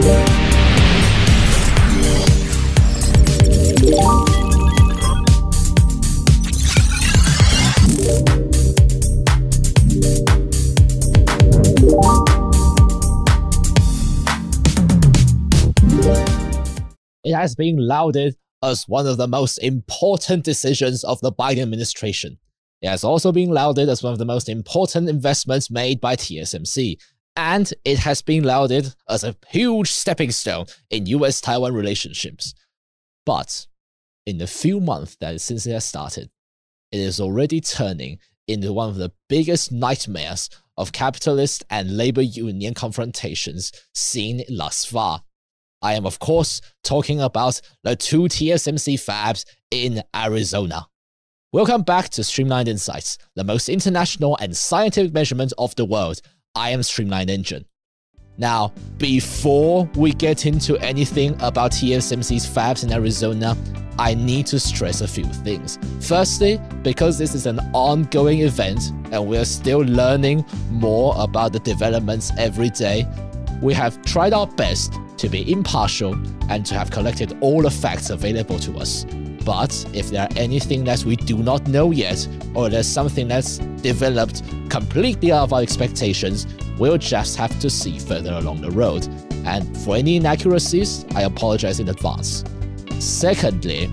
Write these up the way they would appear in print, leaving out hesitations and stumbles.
It has been lauded as one of the most important decisions of the Biden administration. It has also been lauded as one of the most important investments made by TSMC. And it has been lauded as a huge stepping stone in US-Taiwan relationships. But in the few months since it has started, it is already turning into one of the biggest nightmares of capitalist and labor union confrontations seen thus far. I am, of course, talking about the 2 TSMC fabs in Arizona. Welcome back to Streamlined Insights, the most international and scientific measurement of the world. I am Streamlined Engine. Now, before we get into anything about TSMC's fabs in Arizona, I need to stress a few things. Firstly, because this is an ongoing event and we are still learning more about the developments every day, we have tried our best to be impartial and to have collected all the facts available to us. But if there are anything that we do not know yet, or there's something that's developed completely out of our expectations, we'll just have to see further along the road. And for any inaccuracies, I apologize in advance. Secondly,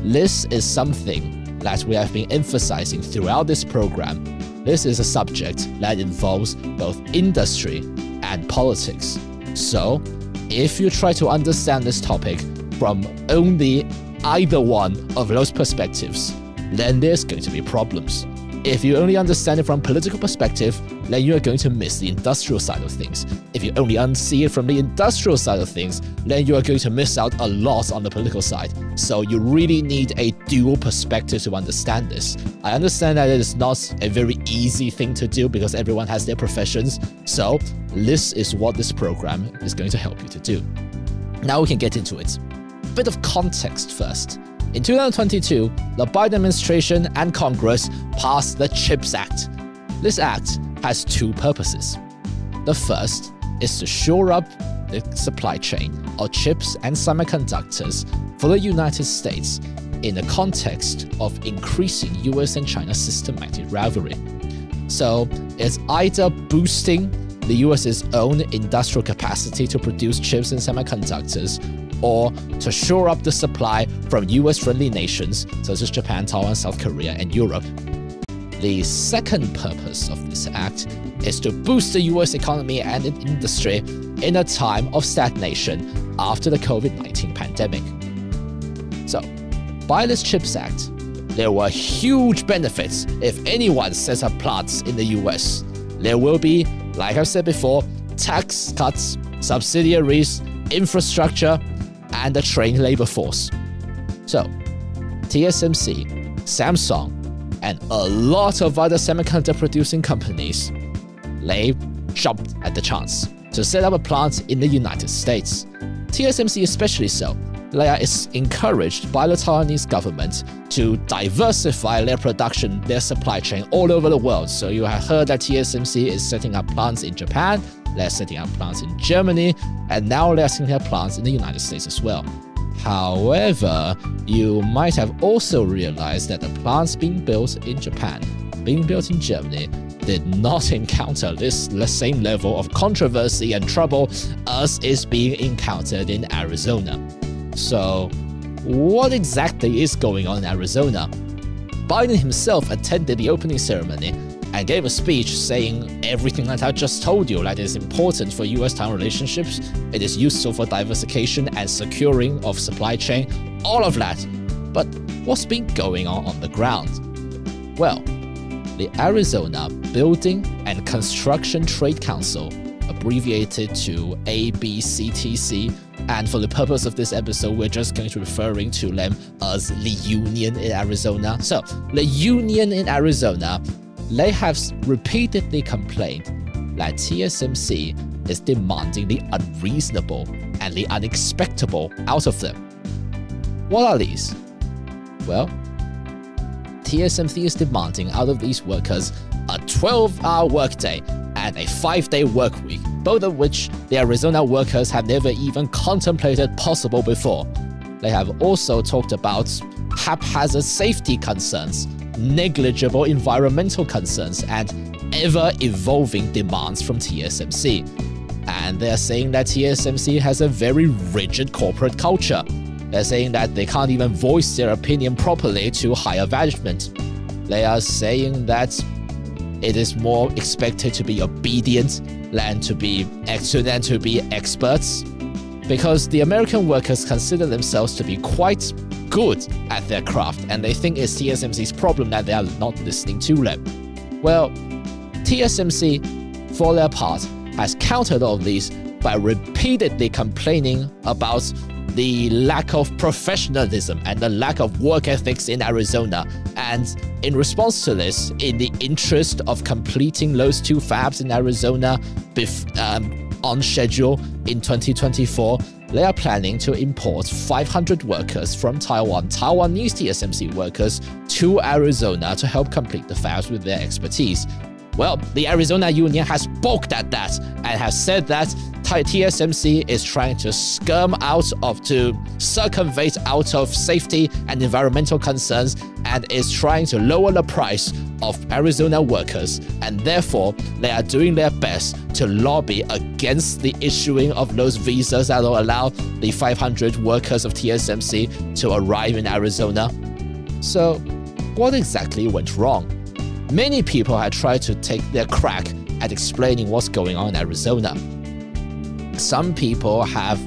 this is something that we have been emphasizing throughout this program. This is a subject that involves both industry and politics. So, if you try to understand this topic from only either one of those perspectives, then there's going to be problems. If you only understand it from a political perspective, then you're going to miss the industrial side of things. If you only see it from the industrial side of things, then you are going to miss out a lot on the political side. So you really need a dual perspective to understand this. I understand that it is not a very easy thing to do because everyone has their professions. So this is what this program is going to help you to do. Now we can get into it. Bit of context first. In 2022, the Biden administration and Congress passed the CHIPS Act. This act has 2 purposes. The first is to shore up the supply chain of chips and semiconductors for the United States in the context of increasing US and China systematic rivalry. So it's either boosting the US's own industrial capacity to produce chips and semiconductors, or to shore up the supply from US-friendly nations such as Japan, Taiwan, South Korea, and Europe. The second purpose of this act is to boost the US economy and industry in a time of stagnation after the COVID-19 pandemic. So, by this CHIPS Act, there were huge benefits if anyone sets up plants in the US. There will be, like I've said before, tax cuts, subsidiaries, infrastructure, and a trained labor force. So, TSMC, Samsung, and a lot of other semiconductor producing companies, they jumped at the chance to set up a plant in the United States. TSMC especially so. They are encouraged by the Taiwanese government to diversify their production, their supply chain all over the world. So you have heard that TSMC is setting up plants in Japan, they're setting up plants in Germany, and now they're setting up plants in the United States as well. However, you might have also realized that the plants being built in Japan, being built in Germany, did not encounter the same level of controversy and trouble as is being encountered in Arizona. So, what exactly is going on in Arizona? Biden himself attended the opening ceremony and gave a speech saying everything that I just told you, that is important for US-Taiwan relationships, it is useful for diversification and securing of supply chain, all of that. But what's been going on the ground? Well, the Arizona Building and Construction Trade Council, abbreviated to ABCTC, and for the purpose of this episode, we're just going to be referring to them as the Union in Arizona. So, the Union in Arizona, they have repeatedly complained that TSMC is demanding the unreasonable and the unexpected out of them. What are these? Well, TSMC is demanding out of these workers a 12-hour workday and a 5-day work week, both of which the Arizona workers have never even contemplated possible before. They have also talked about haphazard safety concerns, negligible environmental concerns, and ever-evolving demands from TSMC. And they're saying that TSMC has a very rigid corporate culture. They're saying that they can't even voice their opinion properly to higher management. They are saying that it is more expected to be obedient than to be experts, because the American workers consider themselves to be quite good at their craft, and they think it's TSMC's problem that they are not listening to them. Well, TSMC, for their part, has countered all of these by repeatedly complaining about the lack of professionalism and the lack of work ethics in Arizona. And in response to this, in the interest of completing those 2 fabs in Arizona on schedule in 2024, they are planning to import 500 workers from Taiwan, Taiwanese TSMC workers, to Arizona to help complete the fabs with their expertise. Well, the Arizona Union has balked at that and has said that TSMC is trying to circumvent out of safety and environmental concerns, and is trying to lower the price of Arizona workers, and therefore they are doing their best to lobby against the issuing of those visas that will allow the 500 workers of TSMC to arrive in Arizona. So, what exactly went wrong? Many people had tried to take their crack at explaining what's going on in Arizona. Some people have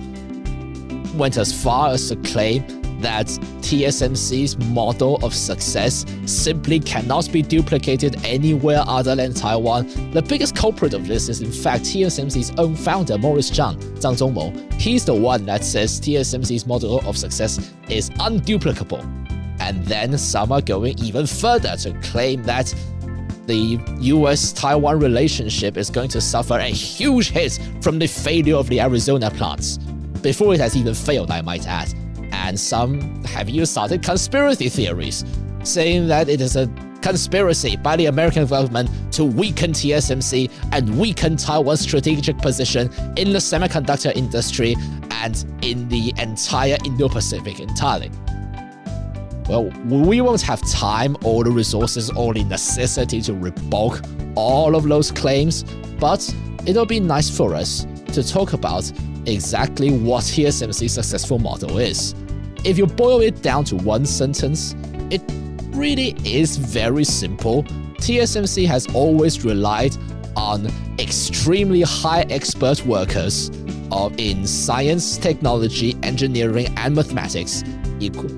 went as far as to claim that TSMC's model of success simply cannot be duplicated anywhere other than Taiwan. The biggest culprit of this is in fact TSMC's own founder, Morris Zhang Zhongmou. He's the one that says TSMC's model of success is unduplicable. And then some are going even further to claim that the US-Taiwan relationship is going to suffer a huge hit from the failure of the Arizona plants. Before it has even failed, I might add. And some have even started conspiracy theories, saying that it is a conspiracy by the American government to weaken TSMC and weaken Taiwan's strategic position in the semiconductor industry and in the entire Indo-Pacific entirely. Well, we won't have time or the resources or the necessity to rebut all of those claims, but it'll be nice for us to talk about exactly what TSMC's successful model is. If you boil it down to one sentence, it really is very simple. TSMC has always relied on extremely high expert workers in science, technology, engineering, and mathematics.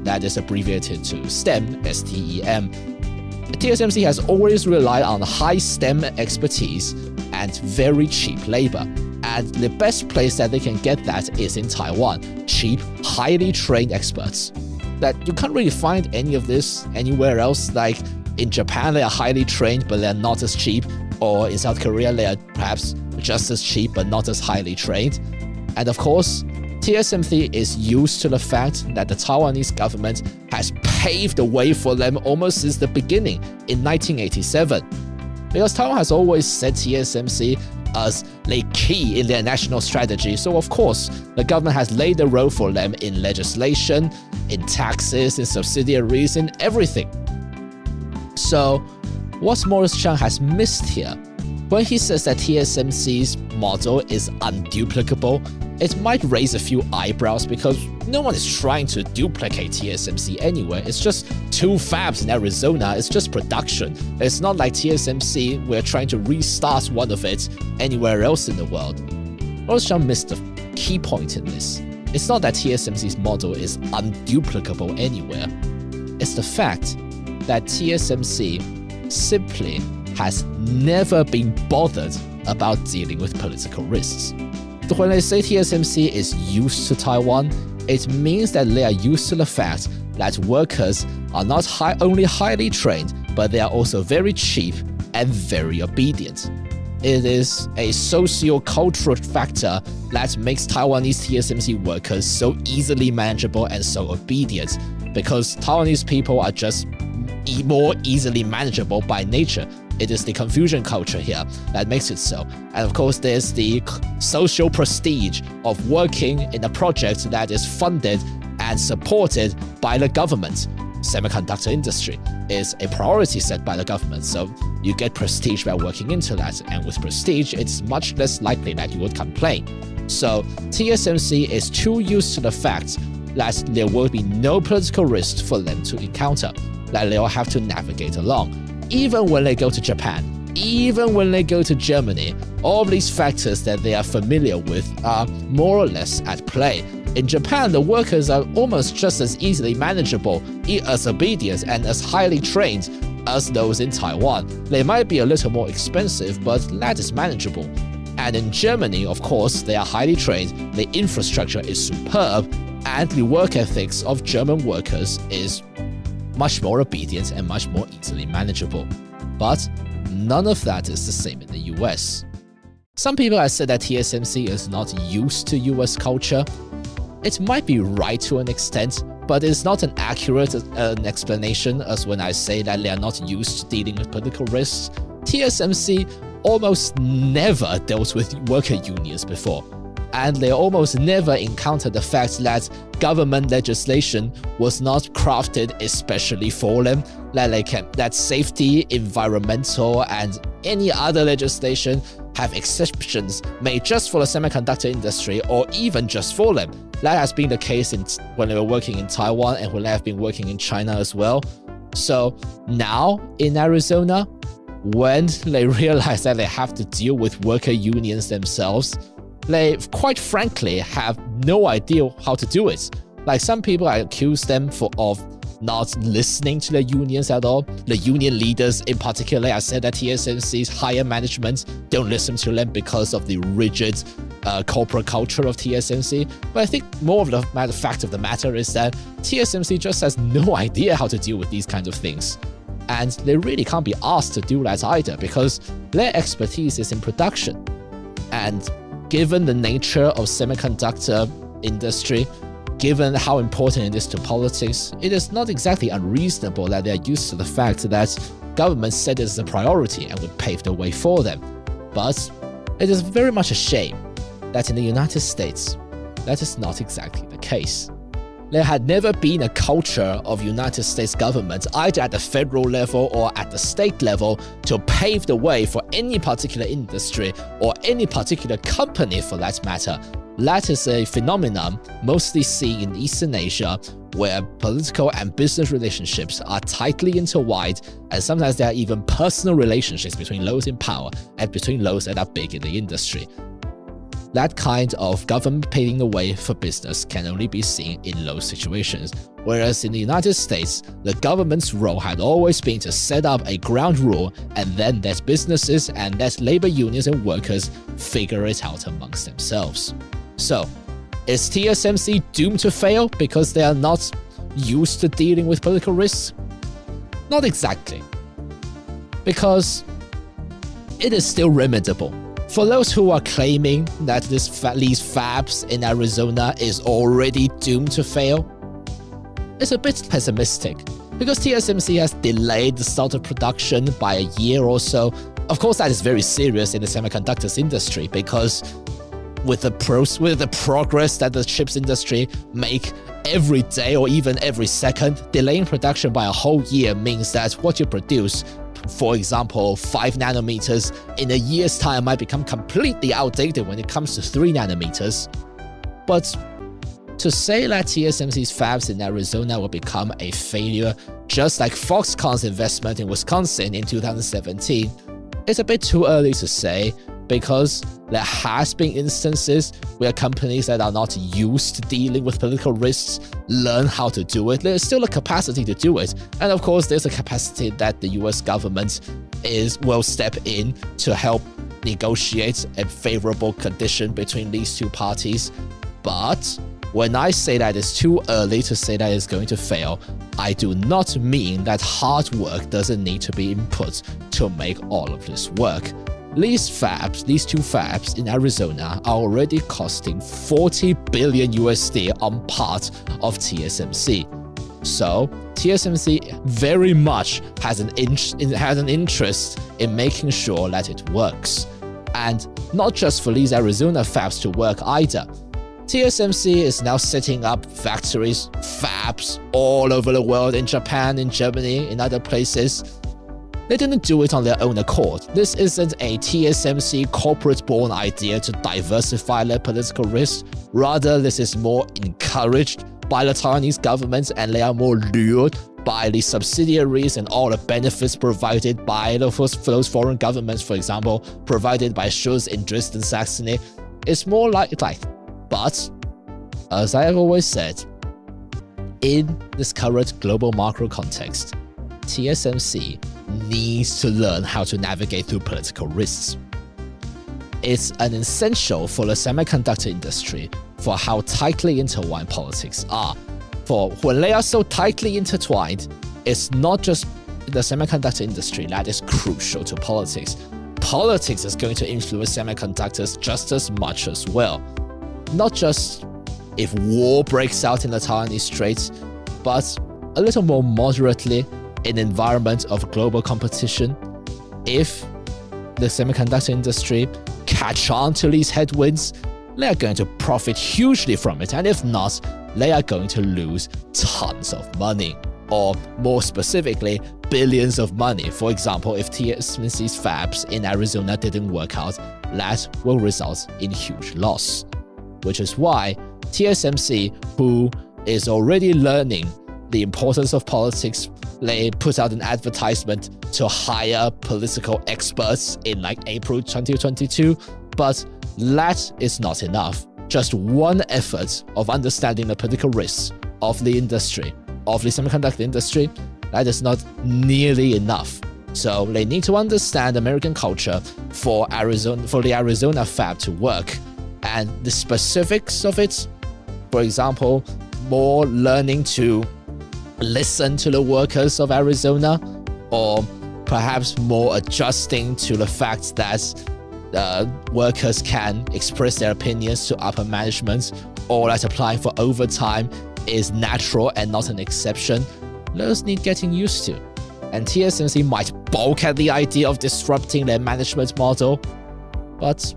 That is abbreviated to STEM, S-T-E-M. TSMC has always relied on high STEM expertise and very cheap labor. And the best place that they can get that is in Taiwan. Cheap, highly trained experts. That you can't really find any of this anywhere else. Like in Japan, they are highly trained, but they're not as cheap. Or in South Korea, they are perhaps just as cheap, but not as highly trained. And of course, TSMC is used to the fact that the Taiwanese government has paved the way for them almost since the beginning in 1987. Because Taiwan has always said TSMC as the key in their national strategy, so of course, the government has laid the road for them in legislation, in taxes, in subsidiaries, in everything. So, what Morris Zhang has missed here, when he says that TSMC's model is unduplicable, it might raise a few eyebrows because no one is trying to duplicate TSMC anywhere. It's just 2 fabs in Arizona. It's just production. It's not like TSMC, we're trying to restart one of it anywhere else in the world. Morris Zhang missed the key point in this. It's not that TSMC's model is unduplicable anywhere. It's the fact that TSMC simply has never been bothered about dealing with political risks. When they say TSMC is used to Taiwan, it means that they are used to the fact that workers are not only highly trained, but they are also very cheap and very obedient. It is a socio-cultural factor that makes Taiwanese TSMC workers so easily manageable and so obedient, because Taiwanese people are just more easily manageable by nature. It is the confusion culture here that makes it so. And of course, there's the social prestige of working in a project that is funded and supported by the government. Semiconductor industry is a priority set by the government, so you get prestige by working into that, and with prestige, it's much less likely that you would complain. So TSMC is too used to the fact that there will be no political risk for them to encounter, that they'll have to navigate along. Even when they go to Japan, even when they go to Germany, all of these factors that they are familiar with are more or less at play. In Japan, the workers are almost just as easily manageable, as obedient, and as highly trained as those in Taiwan. They might be a little more expensive, but that is manageable. And in Germany, of course, they are highly trained, the infrastructure is superb, and the work ethics of German workers is much more obedient and much more easily manageable. But none of that is the same in the US. Some people have said that TSMC is not used to US culture. It might be right to an extent, but it's not an accurate explanation as when I say that they are not used to dealing with political risks. TSMC almost never dealt with worker unions before, and they almost never encountered the fact that government legislation was not crafted especially for them, that safety, environmental, and any other legislation have exceptions made just for the semiconductor industry or even just for them. That has been the case when they were working in Taiwan and when they have been working in China as well. So now in Arizona, when they realize that they have to deal with worker unions themselves, they quite frankly have no idea how to do it. Like, some people accuse them of not listening to the unions at all. The union leaders in particular have said that TSMC's higher management don't listen to them because of the rigid corporate culture of TSMC. But I think more of the fact of the matter is that TSMC just has no idea how to deal with these kinds of things. And they really can't be asked to do that either, because their expertise is in production. And given the nature of semiconductor industry, given how important it is to politics, it is not exactly unreasonable that they are used to the fact that government set it as a priority and would pave the way for them. But it is very much a shame that in the United States, that is not exactly the case. There had never been a culture of United States government, either at the federal level or at the state level, to pave the way for any particular industry or any particular company for that matter. That is a phenomenon mostly seen in Eastern Asia, where political and business relationships are tightly intertwined, and sometimes there are even personal relationships between those in power and between those that are big in the industry. That kind of government paving the way for business can only be seen in those situations. Whereas in the United States, the government's role had always been to set up a ground rule and then let businesses and let labor unions and workers figure it out amongst themselves. So, is TSMC doomed to fail because they are not used to dealing with political risks? Not exactly. Because it is still remediable. For those who are claiming that these fabs in Arizona is already doomed to fail, it's a bit pessimistic, because TSMC has delayed the start of production by a year or so. Of course, that is very serious in the semiconductors industry, because with the progress that the chips industry make every day or even every second, delaying production by a whole year means that what you produce, for example, 5 nanometers, in a year's time might become completely outdated when it comes to 3 nanometers. But to say that TSMC's fabs in Arizona will become a failure, just like Foxconn's investment in Wisconsin in 2017, is a bit too early to say, because there has been instances where companies that are not used to dealing with political risks learn how to do it. There's still a capacity to do it. And of course, there's a capacity that the US government will step in to help negotiate a favorable condition between these two parties. But when I say that it's too early to say that it's going to fail, I do not mean that hard work doesn't need to be input to make all of this work. These two fabs in Arizona are already costing $40 billion USD on part of TSMC. So TSMC very much has an interest in making sure that it works. And not just for these Arizona fabs to work either. TSMC is now setting up factories, fabs all over the world, in Japan, in Germany, in other places. They didn't do it on their own accord. This isn't a TSMC corporate-born idea to diversify their political risk. Rather, this is more encouraged by the Taiwanese government, and they are more lured by the subsidiaries and all the benefits provided by those foreign governments, for example, provided by Schurz in Dresden, Saxony. It's more like. But, as I have always said, in this current global macro context, TSMC needs to learn how to navigate through political risks. It's an essential for the semiconductor industry for how tightly intertwined politics are. For when they are so tightly intertwined, it's not just the semiconductor industry that is crucial to politics. Politics is going to influence semiconductors just as much as well. Not just if war breaks out in the Taiwanese Straits, but a little more moderately in an environment of global competition. If the semiconductor industry catch on to these headwinds, they are going to profit hugely from it. And if not, they are going to lose tons of money. Or more specifically, billions of money. For example, if TSMC's fabs in Arizona didn't work out, that will result in huge loss. Which is why TSMC, who is already learning the importance of politics, they put out an advertisement to hire political experts in like April 2022, but that is not enough. Just one effort of understanding the political risks of the industry, of the semiconductor industry, that is not nearly enough. So they need to understand American culture for the Arizona fab to work. And the specifics of it, for example, more learning to listen to the workers of Arizona, or perhaps more adjusting to the fact that workers can express their opinions to upper management, or that applying for overtime is natural and not an exception. Those need getting used to. And TSMC might balk at the idea of disrupting their management model, but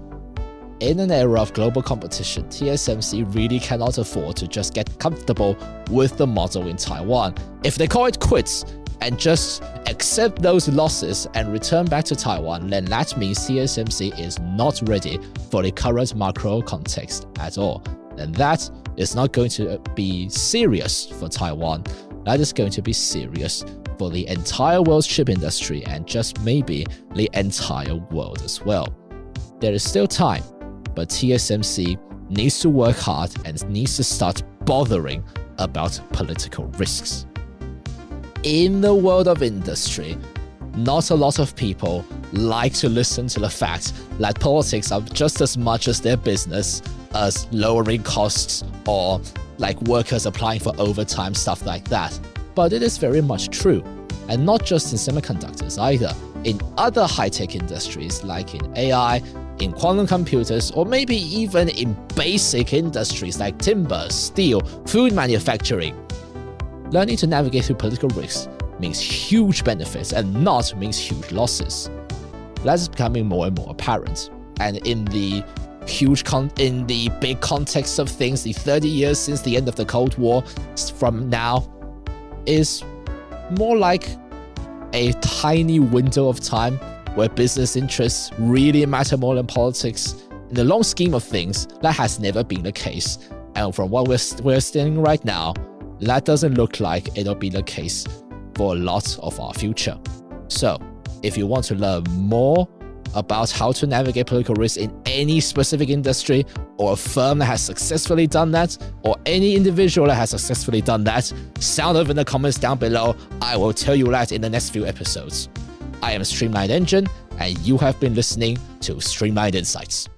in an era of global competition, TSMC really cannot afford to just get comfortable with the model in Taiwan. If they call it quits and just accept those losses and return back to Taiwan, then that means TSMC is not ready for the current macro context at all. And that is not going to be serious for Taiwan. That is going to be serious for the entire world's chip industry and just maybe the entire world as well. There is still time, but TSMC needs to work hard and needs to start bothering about political risks. In the world of industry, not a lot of people like to listen to the fact that politics are just as much as their business as lowering costs or like workers applying for overtime, stuff like that. But it is very much true. And not just in semiconductors either. In other high-tech industries like in AI, in quantum computers, or maybe even in basic industries like timber, steel, food manufacturing. Learning to navigate through political risks means huge benefits and not means huge losses. That is becoming more and more apparent. And in the big context of things, the 30 years since the end of the Cold War from now is more like a tiny window of time where business interests really matter more than politics. In the long scheme of things, that has never been the case. And from what we're standing right now, that doesn't look like it'll be the case for a lot of our future. So, if you want to learn more about how to navigate political risk in any specific industry, or a firm that has successfully done that, or any individual that has successfully done that, sound off in the comments down below. I will tell you that in the next few episodes. I am Streamlined Engine, and you have been listening to Streamlined Insights.